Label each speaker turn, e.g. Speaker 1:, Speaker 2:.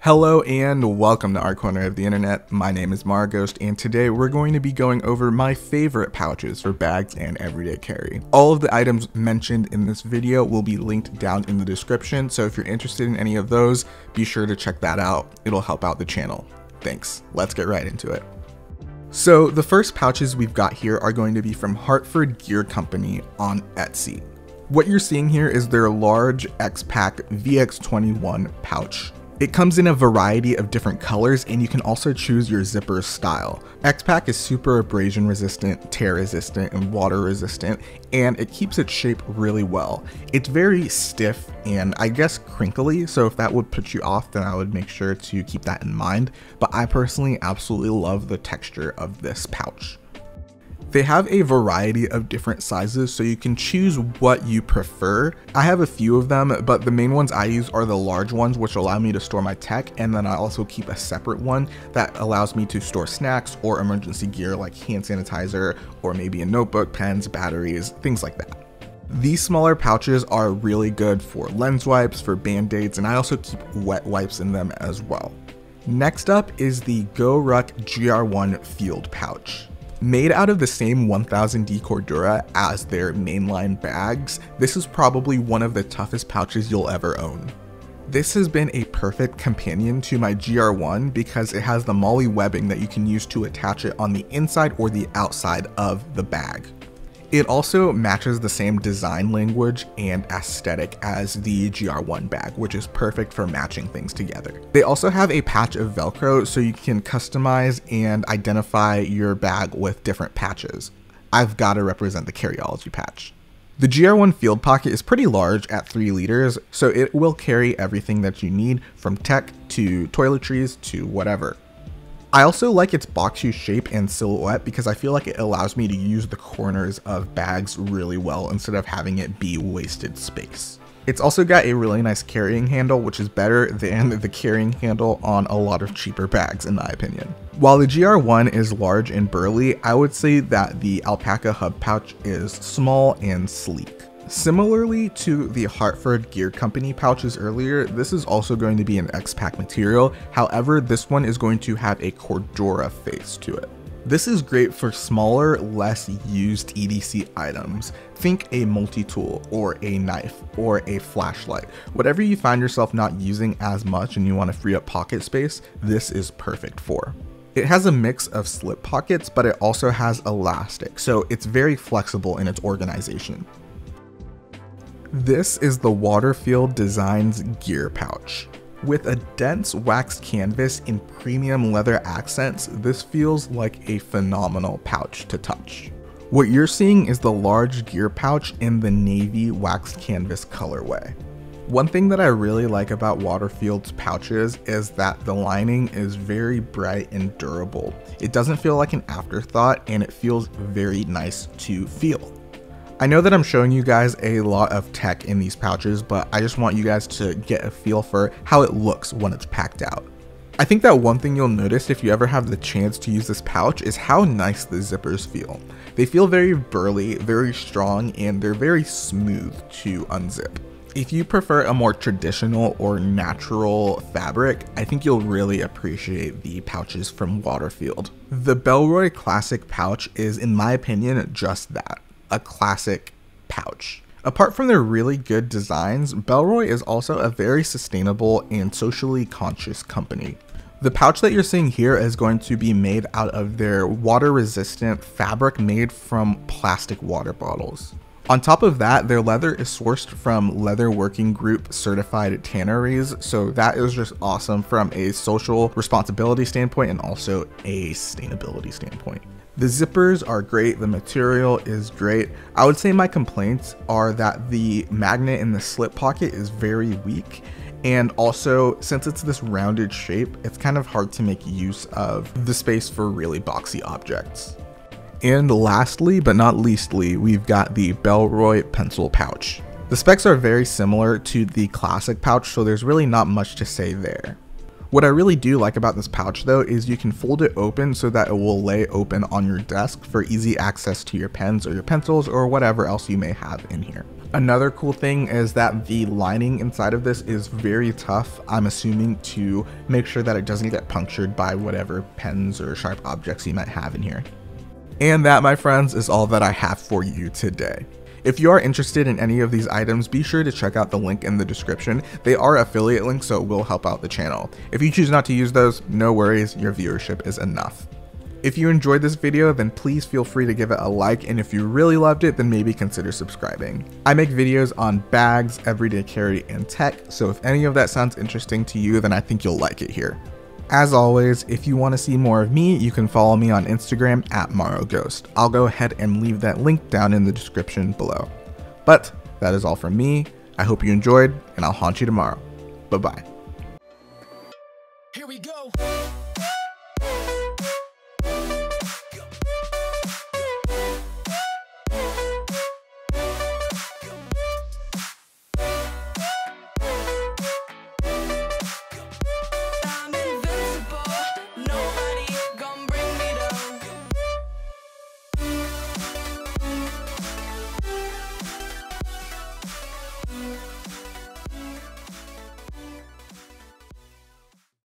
Speaker 1: Hello and welcome to our corner of the internet. My name is Marghost and today we're going to be going over my favorite pouches for bags and everyday carry. All of the items mentioned in this video will be linked down in the description, so if you're interested in any of those, be sure to check that out. It'll help out the channel. Thanks. Let's get right into it. So the first pouches we've got here are going to be from Hartford Gear Company on Etsy. What you're seeing here is their large X-Pack VX21 pouch. It comes in a variety of different colors and you can also choose your zipper style. X-Pack is super abrasion resistant, tear resistant, and water resistant, and it keeps its shape really well. It's very stiff and I guess crinkly, so if that would put you off, then I would make sure to keep that in mind, but I personally absolutely love the texture of this pouch. They have a variety of different sizes, so you can choose what you prefer. I have a few of them, but the main ones I use are the large ones, which allow me to store my tech, and then I also keep a separate one that allows me to store snacks or emergency gear like hand sanitizer or maybe a notebook, pens, batteries, things like that. These smaller pouches are really good for lens wipes, for band-aids, and I also keep wet wipes in them as well. Next up is the Gorek GR1 Field Pouch. Made out of the same 1000D Cordura as their mainline bags, this is probably one of the toughest pouches you'll ever own. This has been a perfect companion to my GR1 because it has the MOLLE webbing that you can use to attach it on the inside or the outside of the bag. It also matches the same design language and aesthetic as the GR1 bag, which is perfect for matching things together. They also have a patch of Velcro so you can customize and identify your bag with different patches. I've got to represent the Carryology patch. The GR1 Field Pocket is pretty large at 3 liters, so it will carry everything that you need from tech to toiletries to whatever. I also like its box shoe shape and silhouette because I feel like it allows me to use the corners of bags really well instead of having it be wasted space. It's also got a really nice carrying handle, which is better than the carrying handle on a lot of cheaper bags in my opinion. While the GR1 is large and burly, I would say that the Alpaca hub pouch is small and sleek. Similarly to the Hartford Gear Company pouches earlier, this is also going to be an X-Pack material. However, this one is going to have a Cordura face to it. This is great for smaller, less used EDC items. Think a multi-tool or a knife or a flashlight. Whatever you find yourself not using as much and you want to free up pocket space, this is perfect for. It has a mix of slip pockets, but it also has elastic, so it's very flexible in its organization. This is the Waterfield Designs Gear Pouch. With a dense waxed canvas and premium leather accents, this feels like a phenomenal pouch to touch. What you're seeing is the large gear pouch in the navy waxed canvas colorway. One thing that I really like about Waterfield's pouches is that the lining is very bright and durable. It doesn't feel like an afterthought and it feels very nice to feel. I know that I'm showing you guys a lot of tech in these pouches, but I just want you guys to get a feel for how it looks when it's packed out. I think that one thing you'll notice if you ever have the chance to use this pouch is how nice the zippers feel. They feel very burly, very strong, and they're very smooth to unzip. If you prefer a more traditional or natural fabric, I think you'll really appreciate the pouches from Waterfield. The Bellroy Classic pouch is, in my opinion, just that. A classic pouch. Apart from their really good designs, Bellroy is also a very sustainable and socially conscious company. The pouch that you're seeing here is going to be made out of their water resistant fabric made from plastic water bottles. On top of that, their leather is sourced from Leather Working Group certified tanneries, so that is just awesome from a social responsibility standpoint and also a sustainability standpoint. The zippers are great, the material is great. I would say my complaints are that the magnet in the slip pocket is very weak, and also since it's this rounded shape, it's kind of hard to make use of the space for really boxy objects. And lastly, but not leastly, we've got the Bellroy pencil pouch. The specs are very similar to the classic pouch, so there's really not much to say there. What I really do like about this pouch though is you can fold it open so that it will lay open on your desk for easy access to your pens or your pencils or whatever else you may have in here. Another cool thing is that the lining inside of this is very tough, I'm assuming, to make sure that it doesn't get punctured by whatever pens or sharp objects you might have in here. And that, my friends, is all that I have for you today. If you are interested in any of these items, be sure to check out the link in the description. They are affiliate links, so it will help out the channel. If you choose not to use those, no worries, your viewership is enough. If you enjoyed this video, then please feel free to give it a like, and if you really loved it, then maybe consider subscribing. I make videos on bags, everyday carry, and tech, so if any of that sounds interesting to you, then I think you'll like it here. As always, if you want to see more of me, you can follow me on Instagram at MorrowGhost. I'll go ahead and leave that link down in the description below. But that is all from me. I hope you enjoyed, and I'll haunt you tomorrow. Bye-bye.
Speaker 2: Here we go.